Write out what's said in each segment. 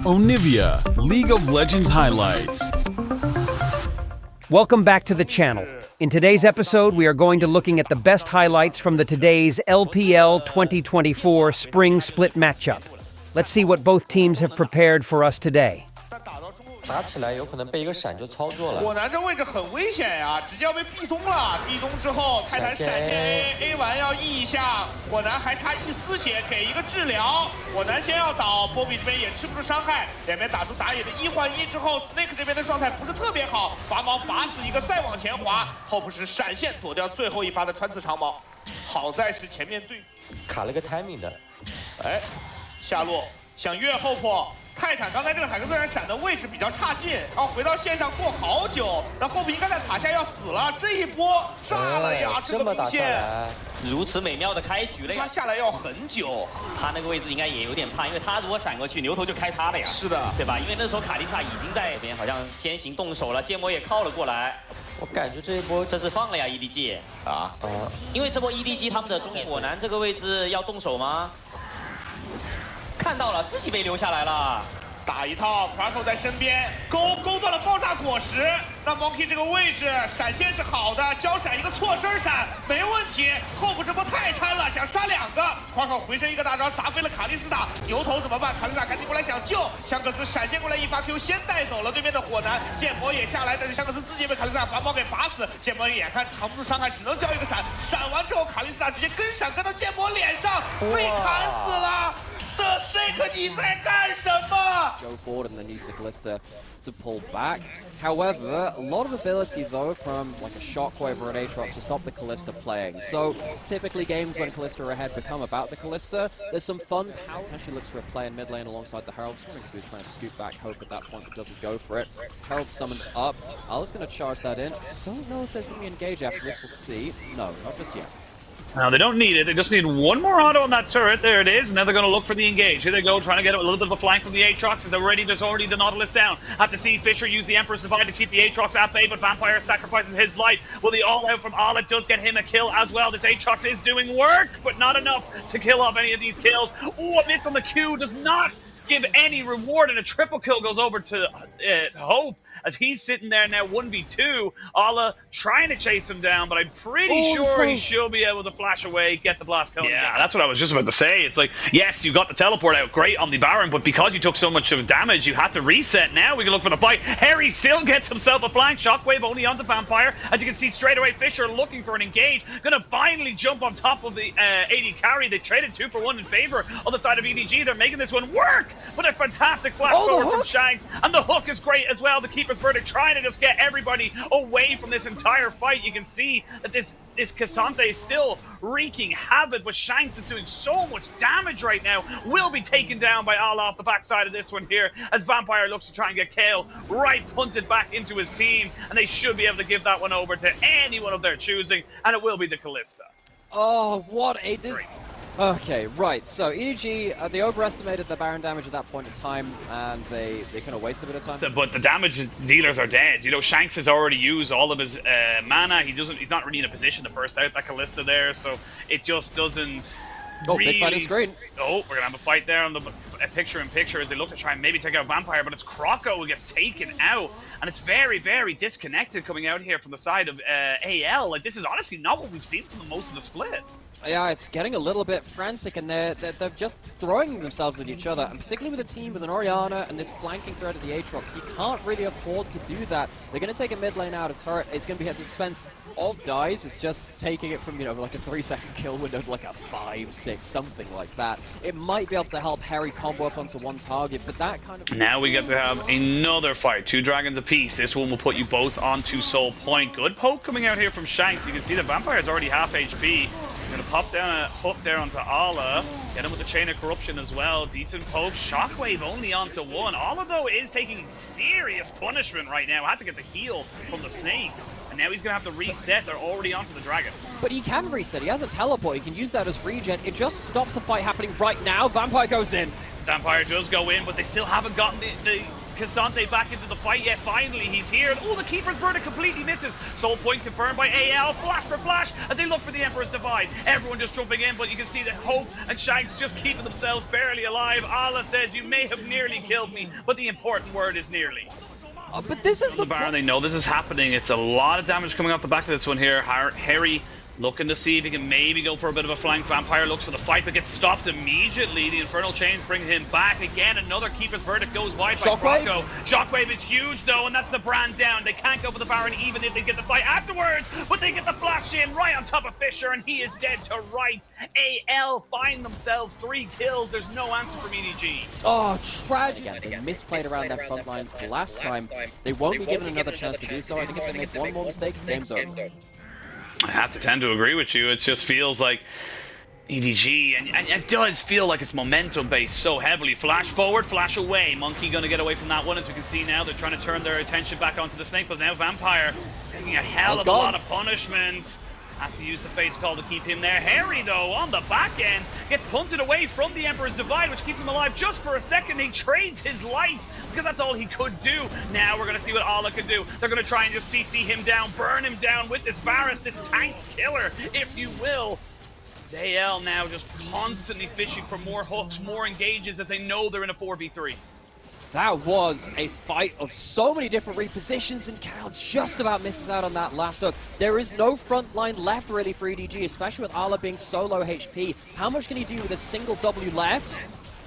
Onivia, League of Legends highlights. Welcome back to the channel. In today's episode, we are going to looking at the best highlights from today's LPL 2024 Spring Split matchup. Let's see what both teams have prepared for us today. 打起来有可能被一个闪就操作了。火男这位置很危险呀，直接要被壁咚了。壁咚之后，泰坦闪现 A 完要 E 一下，火男还差一丝血，给一个治疗。火男先要倒，波比这边也吃不住伤害，两边打出打野的1换1之后 ，Snake 这边的状态不是特别好，拔毛拔死一个，再往前滑，后不是闪现躲掉最后一发的穿刺长矛。好在是前面对卡了个 timing 的，哎，下路想越后破。 泰坦刚才这个海克斯人闪的位置比较差劲，要回到线上过好久，那后面应该在塔下要死了，这一波炸了呀！这个兵线如此美妙的开局了呀！他下来要很久，他那个位置应该也有点怕，因为他如果闪过去，牛头就开他了呀。是的，对吧？因为那时候卡丽萨已经在这边，好像先行动手了，剑魔也靠了过来。我感觉这一波这是放了呀 EDG 啊，因为这波 EDG 他们的中野火男这个位置要动手吗？ 看到了，自己被留下来了。打一套 ，Krakow 在身边勾断了爆炸果实。那 Monkey 这个位置闪现是好的，交闪一个错身闪没问题。后补这波太贪了，想杀2个。Krakow 回身一个大招砸飞了卡莉斯塔，牛头怎么办？卡莉斯塔赶紧过来想救，香克斯闪现过来一发 Q 先带走了对面的火男，剑魔也下来，但是香克斯自己被卡莉斯塔拔毛给拔死。剑魔眼看扛不住伤害，只能交一个闪，闪完之后卡莉斯塔直接跟闪跟到剑魔脸上，被砍死了。 The Snake 你在干什么 ？Go forward and then use the Callista to pull back. However, a lot of ability though from like a Shockwave or an Aatrox to stop the Callista playing. So typically games when Callista are ahead become about the Callista. There's some fun power. Potentially looks for a play in mid lane alongside the Herald. Just wondering if he was trying to scoop back Hope at that point, but doesn't go for it. Herald summoned up. Ala's going to charge that in. Don't know if there's going to be engage after this. We'll see. No, not just yet. Now, they don't need it. They just need one more auto on that turret. There it is. And now they're going to look for the engage. Here they go, trying to get a little bit of a flank from the Aatrox. There's already the Nautilus down. Have to see Fisher use the Emperor's Divide to keep the Aatrox at bay, but Vampire sacrifices his life. Will the all-out from Ala does get him a kill as well. This Aatrox is doing work, but not enough to kill off any of these kills. Oh, a miss on the Q does not give any reward, and a triple kill goes over to Hope as he's sitting there now 1v2. Ala trying to chase him down, but I'm pretty sure he should be able to flash away, get the blast cone. Yeah, that's what I was just about to say. It's like, yes, you got the teleport out, great on the Baron, but because you took so much of damage, you had to reset. Now we can look for the fight. Harry still gets himself a flank shockwave only onto Vampire. As you can see straight away, Fisher looking for an engage, gonna finally jump on top of the AD carry. They traded 2 for 1 in favor on the side of EDG. They're making this one work. But a fantastic flash forward from Shanks, and the hook is great as well. The Keeper's Verdict trying to just get everybody away from this entire fight. You can see that this Cassante is still wreaking havoc, but Shanks is doing so much damage right now. Will be taken down by Ala off the backside of this one here, as Vampire looks to try and get Kale right punted back into his team, and they should be able to give that one over to anyone of their choosing, and it will be the Callista. Oh, what a Okay, right, so EDG, they overestimated the Baron damage at that point in time, and they kind of wasted a bit of time. But the damage dealers are dead. You know, Shanks has already used all of his mana. He's not really in a position to burst out that Callista there, so it just doesn't really... big fight on screen. Oh, we're going to have a fight there on the picture-in-picture as they look to try and maybe take out Vampire, but it's Krakow who gets taken out, and it's very, very disconnected coming out here from the side of AL. Like, this is honestly not what we've seen from most of the split. Yeah, it's getting a little bit frantic, and they're just throwing themselves at each other, and particularly with a team with an Orianna and this flanking threat of the Aatrox, you can't really afford to do that. They're going to take a mid lane out of turret. It's going to be at the expense of dies. It's just taking it from, you know, like a 3-second kill window to like a 5, 6, something like that. It might be able to help Harry combo up onto one target, but that kind of... Now we get to have another fight. 2 dragons apiece. This one will put you both onto Soul Point. Good poke coming out here from Shanks. You can see the Vampire is already half HP. Gonna pop down a hook there onto Ala. Get him with the Chain of Corruption as well. Decent poke. Shockwave only onto 1. Ala, though, is taking serious punishment right now. Had to get the heal from the Snake. And now he's gonna have to reset. They're already onto the Dragon. But he can reset. He has a teleport. He can use that as regen. It just stops the fight happening right now. Vampire goes in. Vampire does go in, but they still haven't gotten the Cassante back into the fight yet. Finally, he's here. And, oh, the Keeper's Verdict completely misses. Soul Point confirmed by AL. Flash for flash as they look for the Emperor's Divide. Everyone just jumping in, but you can see that Hope and Shanks just keeping themselves barely alive. Allah says, you may have nearly killed me, but the important word is nearly. But this is The Baron, they know this is happening. It's a lot of damage coming off the back of this one here. Harry looking to see if he can maybe go for a bit of a flank. Vampire looks for the fight, but gets stopped immediately. The Infernal Chains bring him back. Again, another Keeper's Verdict goes wide by Crocco. Shockwave is huge, though, and that's the brand down. They can't go for the Baron even if they get the fight afterwards, but they get the flash in right on top of Fisher, and he is dead to right. AL find themselves 3 kills. There's no answer from EDG. Oh, tragic. Again, they misplayed around their front line last time. They won't be given another chance to do so. I think if they make one more mistake, game's over. I have to tend to agree with you. It just feels like EDG, and it does feel like it's momentum based so heavily. Flash forward, flash away. Monkey gonna get away from that one. As we can see now, they're trying to turn their attention back onto the Snake, but now Vampire taking a hell of a lot of punishment. Has to use the Fate's Call to keep him there. Harry, though, on the back end, gets punted away from the Emperor's Divide, which keeps him alive just for a second. He trades his life, because that's all he could do. Now we're going to see what Allah can do. They're going to try and just CC him down, burn him down with this Varus, this tank killer, if you will. ZL now just constantly fishing for more hooks, more engages, as they know they're in a 4v3. That was a fight of so many different repositions, and Cal just about misses out on that last hook. There is no front line left really for EDG, especially with Allah being so low HP. How much can he do with a single W left?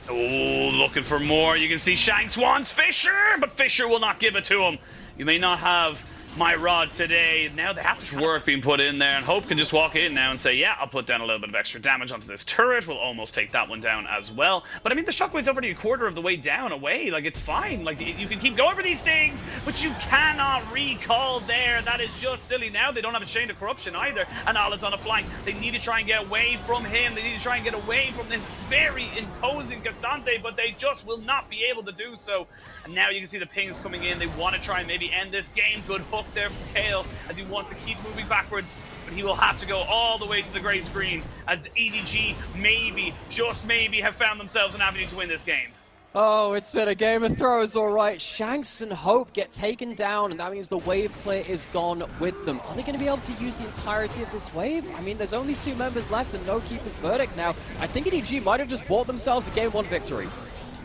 Oh, looking for more. You can see Shanks wants Fisher, but Fisher will not give it to him. You may not have my rod today. Now they have work being put in there, and Hope can just walk in now and say, yeah, I'll put down a little bit of extra damage onto this turret. We'll almost take that one down as well. But I mean, the Shockwave's already a quarter of the way down away. Like, it's fine. Like, you can keep going for these things, but you cannot recall there. That is just silly. Now they don't have a Chain of Corruption either, and Allah's on a flank. They need to try and get away from him. They need to try and get away from this very imposing Cassante, but they just will not be able to do so. And now you can see the pings coming in. They want to try and maybe end this game. Good hook there from Kale as he wants to keep moving backwards, but he will have to go all the way to the great screen as EDG maybe, just maybe, have found themselves an avenue to win this game. Oh, it's been a Game of Thrones, all right. Shanks and Hope get taken down, and that means the wave clear is gone with them. Are they going to be able to use the entirety of this wave? I mean, there's only 2 members left and no Keeper's Verdict now. I think EDG might have just bought themselves a Game 1 victory.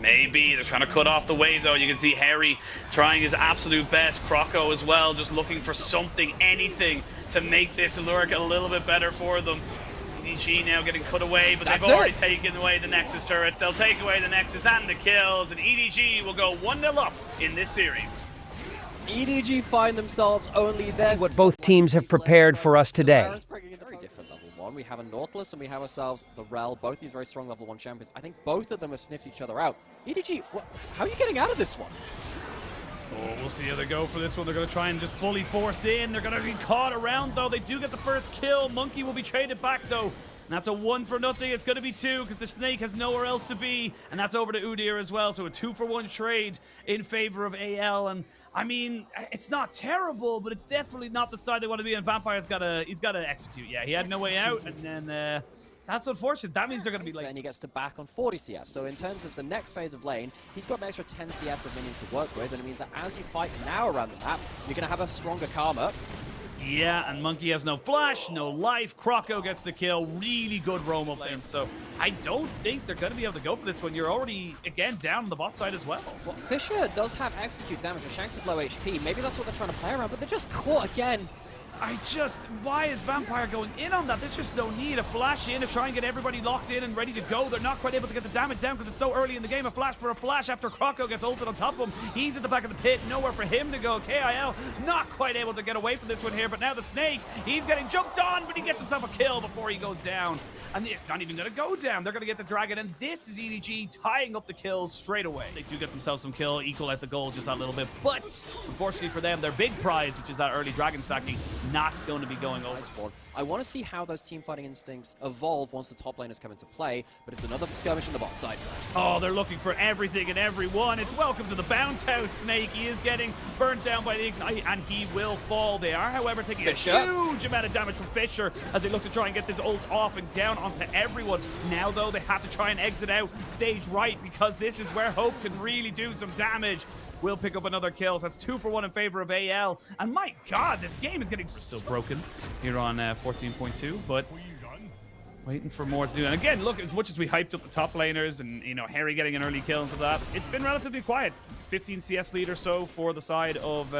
Maybe. They're trying to cut off the wave, though. You can see Harry trying his absolute best. Crocco as well, just looking for something, anything, to make this lurk a little bit better for them. EDG now getting cut away, but they've already taken away the Nexus turrets. They'll take away the Nexus and the kills, and EDG will go 1-0 up in this series. EDG find themselves only then. What both teams have prepared for us today. Very different level 1. We have a Nautilus and we have ourselves the Rel, both these very strong level 1 champions. I think both of them have sniffed each other out. EDG, how are you getting out of this one? Oh, we'll see how they go for this one. They're going to try and just fully force in. They're going to be caught around, though. They do get the first kill. Monkey will be traded back, though. And that's a 1-0. It's going to be 2 because the Snake has nowhere else to be. And that's over to Udyr as well. So a 2-for-1 trade in favor of AL. And I mean, it's not terrible, but it's definitely not the side they want to be. And Vampire's he's got to execute. Yeah, he had no way out. And then that's unfortunate. That means they're going to be late. And he gets to back on 40 CS. So in terms of the next phase of lane, he's got an extra 10 CS of minions to work with. And it means that as you fight now around the map, you're going to have a stronger Karma. Yeah, and Monkey has no flash, no life. Crocco gets the kill. Really good roam up lane. So I don't think they're going to be able to go for this one. You're already, again, down on the bot side as well. Well, Fisher does have execute damage, and Shanks is low HP. Maybe that's what they're trying to play around, but they're just caught again. Why is Vampire going in on that? There's just no need. A flash in to try and get everybody locked in and ready to go. They're not quite able to get the damage down because it's so early in the game. A flash for a flash after Crocco gets ulted on top of him. He's at the back of the pit. Nowhere for him to go. KIL not quite able to get away from this one here, but now the Snake, he's getting jumped on, but he gets himself a kill before he goes down. And it's not even going to go down. They're going to get the Dragon, and this is EDG tying up the kills straight away. They do get themselves some kill, equal at the goal just that little bit, but unfortunately for them, their big prize, which is that early Dragon stacking, not going to be going over. I want to see how those team fighting instincts evolve once the top laners come into play, but it's another skirmish on the bot side. Oh, they're looking for everything and everyone. It's welcome to the bounce house, Snake. He is getting burnt down by the Ignite, and he will fall. They are, however, taking a huge amount of damage from Fisher as they look to try and get this ult off and down onto everyone. Now, though, they have to try and exit out stage right because this is where Hope can really do some damage. Will pick up another kill, so that's 2 for 1 in favor of AL. And my god, this game is getting still broken here on 14.2, but waiting for more to do. And again, look, as much as we hyped up the top laners and, you know, Harry getting an early kill and stuff like that, it's been relatively quiet. 15 CS lead or so for the side of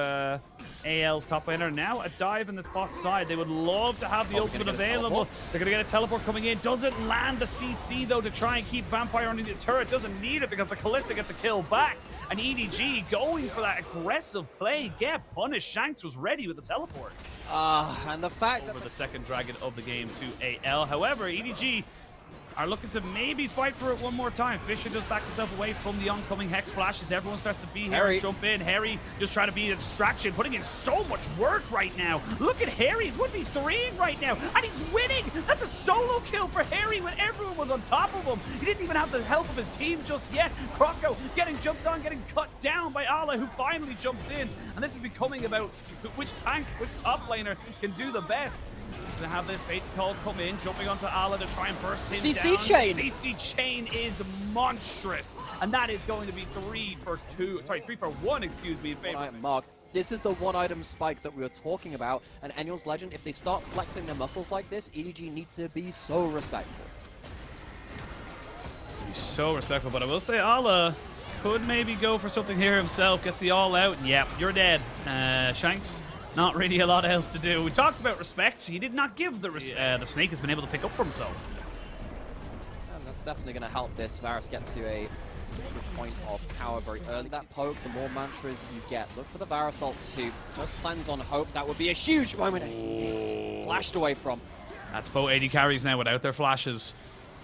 AL's top laner. Now a dive in this bot side. They would love to have the ultimate available. They're going to get a teleport coming in. Doesn't land the CC, though, to try and keep Vampire underneath the turret. Doesn't need it because the Callista gets a kill back. And EDG going for that aggressive play. Get punished. Shanks was ready with the teleport. And the fact that the second dragon of the game to AL. However, EDG are looking to maybe fight for it one more time. Fisher does back himself away from the oncoming Hex flashes. Everyone starts to be here and jump in. Harry just trying to be a distraction, putting in so much work right now. Look at Harry. He's 1v3ing right now, and he's winning. That's a solo kill for Harry when everyone was on top of him. He didn't even have the help of his team just yet. Croco getting jumped on, getting cut down by Allah, who finally jumps in. And this is becoming about which tank, which top laner can do the best. To have the Fates Call come in, jumping onto Allah to try and burst him CC down. chain. CC chain is monstrous, and that is going to be 3 for 1, excuse me, in favor. Mark, this is the one-item spike that we were talking about, and Annual's Legend, if they start flexing their muscles like this, EDG needs to be so respectful. To be so respectful, but I will say Allah could maybe go for something here himself, gets the all out, and yep, you're dead. Shanks, not really a lot else to do. We talked about respect. He did not give the respect. The Snake has been able to pick up for himself. And that's definitely going to help this. Varus gets to a point of power very early. That poke, the more mantras you get. Look for the Varus ult too. So plans on Hope. That would be a huge moment. I see this flashed away from. That's both AD carries now without their flashes.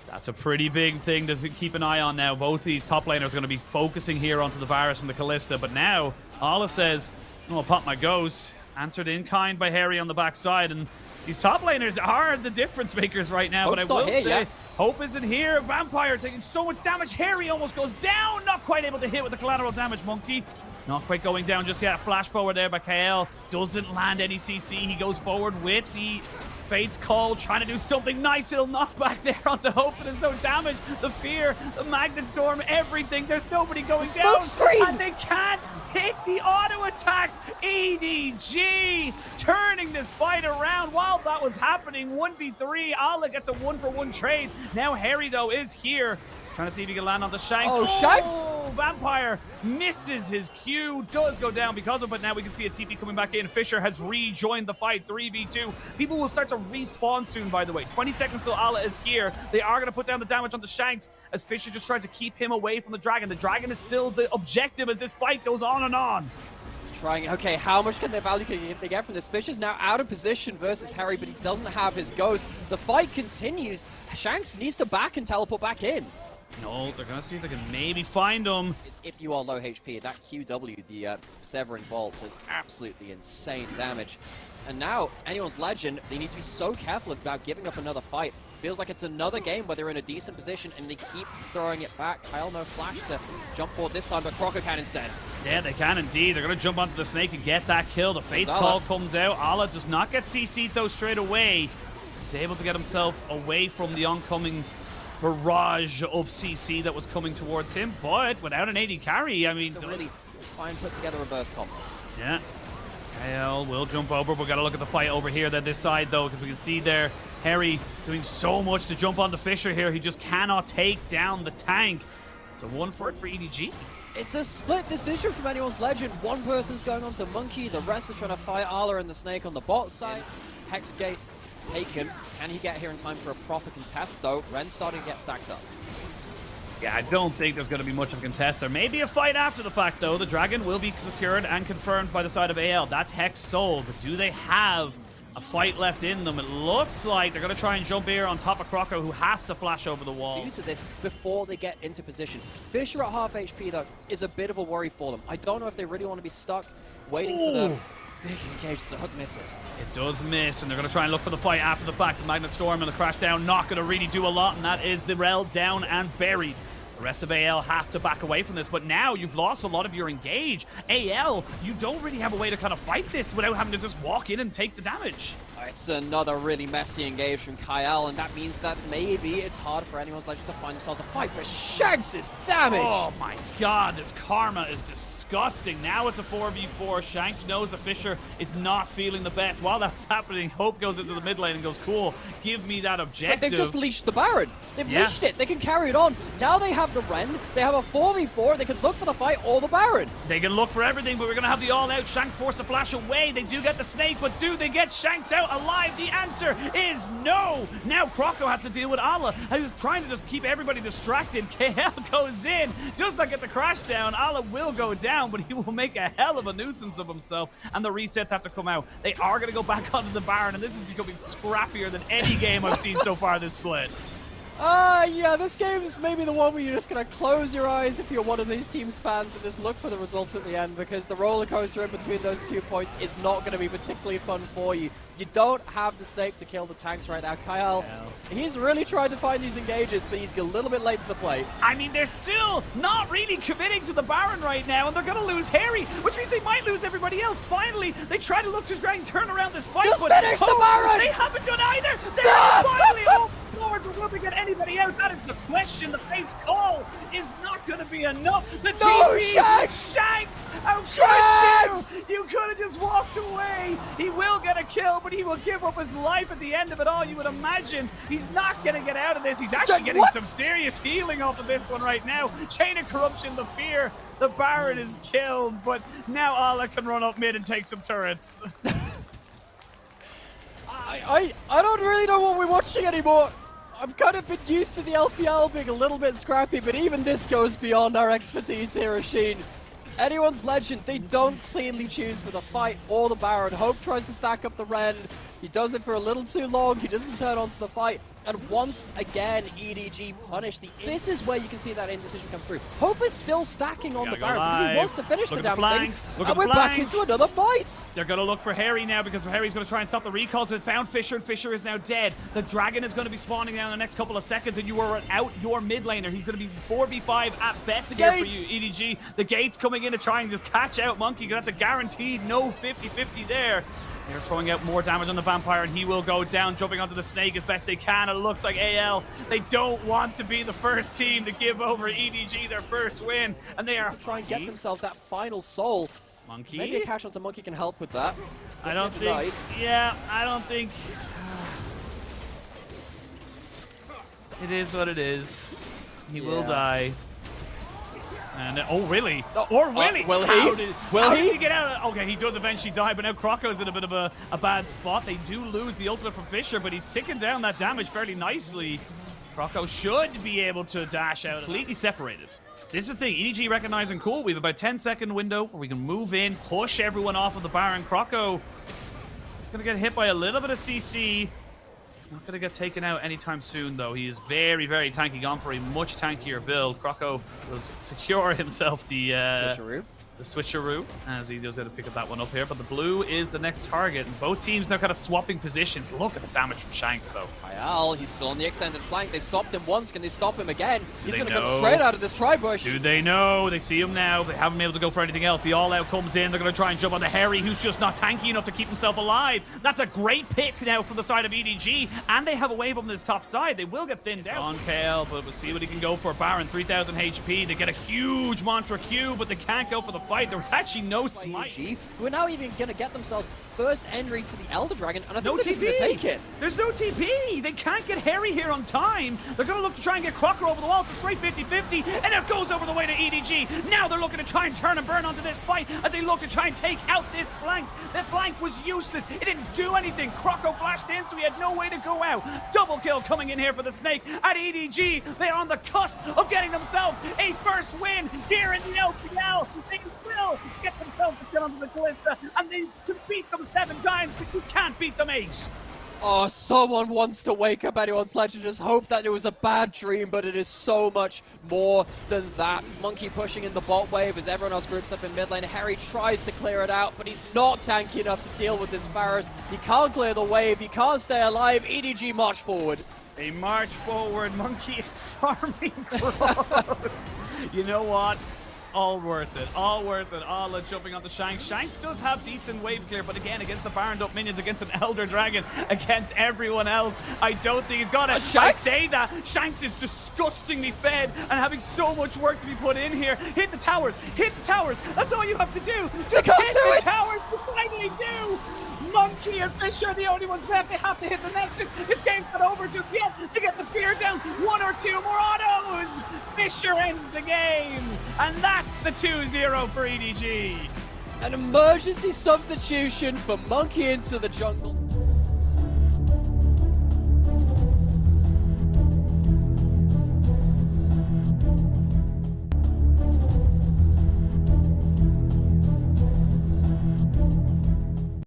That's a pretty big thing to keep an eye on now. Both these top laners are going to be focusing here onto the Varus and the Callista. But now, Allah says, I'm going to pop my ghost. Answered in kind by Harry on the backside, and these top laners are the difference makers right now. Hope's but I will say, yeah. Hope isn't here. Vampire taking so much damage. Harry almost goes down. Not quite able to hit with the collateral damage. Monkey not quite going down just yet. Flash forward there by KL. Doesn't land any CC. He goes forward with the Fate's Call, trying to do something nice. It'll knock back there onto Hope, so there's no damage. The Fear, the Magnet Storm, everything. There's nobody going down. Screen. And they can't hit the auto attacks. EDG turning this fight around. While that was happening, 1v3. Allah gets a 1-for-1 trade. Now Harry, though, is here. Trying to see if he can land on the Shanks. Oh, Shanks! Vampire misses his Q, does go down because of it. Now we can see a TP coming back in. Fisher has rejoined the fight, 3v2. People will start to respawn soon, by the way. 20 seconds till Allah is here. They are going to put down the damage on the Shanks as Fisher just tries to keep him away from the Dragon. The Dragon is still the objective as this fight goes on and on. Trying, okay, how much can their value they get from this? Fisher's now out of position versus Harry, but he doesn't have his ghost. The fight continues. Shanks needs to back and teleport back in. No, they're going to see if they can maybe find him. If you are low HP, that QW, the Severing Bolt, does absolutely insane damage. And now, Anyone's Legend, they need to be so careful about giving up another fight. Feels like it's another game where they're in a decent position and they keep throwing it back. Kyle, no flash to jump forward this time, but Croco can instead. Yeah, they can indeed. They're going to jump onto the Snake and get that kill. The Fate's Call comes out. Allah does not get CC'd though straight away. He's able to get himself away from the oncoming barrage of CC that was coming towards him, but without an AD carry, I mean... To really try and put together a burst combo. Yeah. KL will jump over. We've got to look at the fight over here, this side, though, because we can see there Harry doing so much to jump onto Fisher here. He just cannot take down the tank. It's a 1 for EDG. It's a split decision from Anyone's Legend. One person's going on to Monkey, the rest are trying to fight Arla and the Snake on the bot side. Hexgate taken. Can he get here in time for a proper contest, though? Ren's starting to get stacked up. Yeah, I don't think there's going to be much of a contest. There may be a fight after the fact, though. The Dragon will be secured and confirmed by the side of AL. That's Hex sold, but do they have a fight left in them? It looks like they're going to try and jump here on top of Croco, who has to flash over the wall. Due to this, before they get into position, Fisher at half HP, though, is a bit of a worry for them. I don't know if they really want to be stuck waiting for Big engage, the hook misses. It does miss, and they're going to try and look for the fight after the fact. The Magnet Storm and the Crash Down not going to really do a lot, and that is the Rel down and buried. The rest of AL have to back away from this, but now you've lost a lot of your engage. AL, you don't really have a way to kind of fight this without having to just walk in and take the damage. It's another really messy engage from Kyle, and that means that maybe it's hard for anyone's legend to find themselves a fight, but Shanks is damaged! Oh my god, this karma is disgusting. Now it's a 4v4. Shanks knows that Fisher is not feeling the best. While that's happening, Hope goes into the mid lane and goes, cool, give me that objective. But they've just leashed the Baron. They've leashed it. They can carry it on. Now they have the Ren. They have a 4v4. They can look for the fight or the Baron. They can look for everything, but we're going to have the all-out. Shanks forced to flash away. They do get the snake, but do they get Shanks out alive? The answer is no. Now Croco has to deal with Allah, who's trying to just keep everybody distracted. KL goes in, does not get the crash down. Allah will go down, but he will make a hell of a nuisance of himself, and the resets have to come out. They are going to go back onto the Baron, and this is becoming scrappier than any game I've seen so far this split. Yeah, this game is maybe the one where you're just going to close your eyes if you're one of these teams' fans and just look for the results at the end, because the roller coaster in between those 2 points is not going to be particularly fun for you. You don't have the snake to kill the tanks right now. Kyle, he's really tried to find these engages, but he's a little bit late to the plate. I mean, they're still not really committing to the Baron right now, and they're going to lose Harry, which means they might lose everybody else. Finally, they try to look to try and turn around this fight. Just finish the Baron! They haven't done either! They're finally, oh Lord, will they get anybody out? That is the question. The Fate's call is not going to be enough. The TP, Shanks! How could you? You could have just walked away. He will get a kill, but he will give up his life at the end of it all, you would imagine. He's not going to get out of this. He's actually getting some serious healing off of this one right now. Chain of Corruption, the fear. The Baron is killed, but now Allah can run up mid and take some turrets. I don't really know what we're watching anymore. I've kind of been used to the LPL being a little bit scrappy, but even this goes beyond our expertise here, Rasheen. Anyone's legend, they don't cleanly choose for the fight or the Baron. Hope tries to stack up the Ren. He does it for a little too long. He doesn't turn onto the fight. And once again, EDG punished. This is where you can see that indecision comes through. Hope is still stacking on the Baron because he wants to finish the damn thing. And we're back into another fight. They're going to look for Harry now because Harry's going to try and stop the recalls. They found Fisher, and Fisher is now dead. The Dragon is going to be spawning now in the next couple of seconds, and you are out your mid laner. He's going to be 4v5 at best here for you, EDG. The Gates coming in to try and just catch out Monkey. That's a guaranteed no 50-50 there. They're throwing out more damage on the Vampire, and he will go down, jumping onto the Snake as best they can. It looks like AL, they don't want to be the first team to give over EDG their first win, and they are to try and get themselves that final soul. Monkey? Maybe a cash on some Monkey can help with that. I don't think. Yeah, I don't think. It is what it is. He will die. And oh, really? Or will he? Will how he? Does he get out? Okay, he does eventually die, but now Croco's in a bit of a bad spot. They do lose the ultimate from Fisher, but he's ticking down that damage fairly nicely. Croco should be able to dash out. Completely separated. This is the thing. EDG recognizing, cool, we have about a 10-second window where we can move in, push everyone off of the Baron. Croco is going to get hit by a little bit of CC. Not going to get taken out anytime soon, though. He is very, very tanky, gone for a much tankier build. Croco will secure himself the switcheroo, as he does have to pick up that one up here. But the blue is the next target, and both teams now kind of swapping positions. Look at the damage from Shanks, though. Kyle, he's still on the extended flank. They stopped him once. Can they stop him again? He's going to come straight out of this tri-bush. Do they know? They see him now. They haven't been able to go for anything else. The all-out comes in. They're going to try and jump on the Harry, who's just not tanky enough to keep himself alive. That's a great pick now from the side of EDG, and they have a wave on this top side. They will get thinned out. On KL, but we'll see what he can go for. Baron, 3,000 HP. They get a huge Mantra Q, but they can't go for the fight. There was actually no smite. Who are now even going to get themselves first entry to the Elder Dragon, and I think they're just going to take it. There's no TP. They can't get Harry here on time. They're going to look to try and get Crocker over the wall. It's a straight 50-50, and it goes over the way to EDG. Now they're looking to try and turn and burn onto this fight as they look to try and take out this flank. That flank was useless. It didn't do anything. Croco flashed in, so he had no way to go out. Double kill coming in here for the Snake. At EDG, they're on the cusp of getting themselves a first win here in the LPL. They will get themselves a kill onto the Callista, and they can beat them 7 times, but you can't beat them 8. Oh, someone wants to wake up anyone's legend. Just hope that it was a bad dream, but it is so much more than that. Monkey pushing in the bot wave as everyone else groups up in mid lane. Harry tries to clear it out, but he's not tanky enough to deal with this Varus. He can't clear the wave, he can't stay alive. EDG march forward. They march forward. Monkey is farming bros. You know what? All worth it. All worth it. All jumping on the Shanks. Shanks does have decent wave clear, but again, against the Baroned up minions, against an Elder Dragon, against everyone else, I don't think he's got it. I say that. Shanks is disgustingly fed and having so much work to be put in here. Hit the towers. Hit the towers. That's all you have to do. Just hit the towers to finally do. Monkey and Fisher are the only ones left. They have to hit the Nexus. This game's not over just yet. They get the spear down. 1 or 2 more autos. Fisher ends the game. And that's the 2-0 for EDG. An emergency substitution for Monkey into the jungle.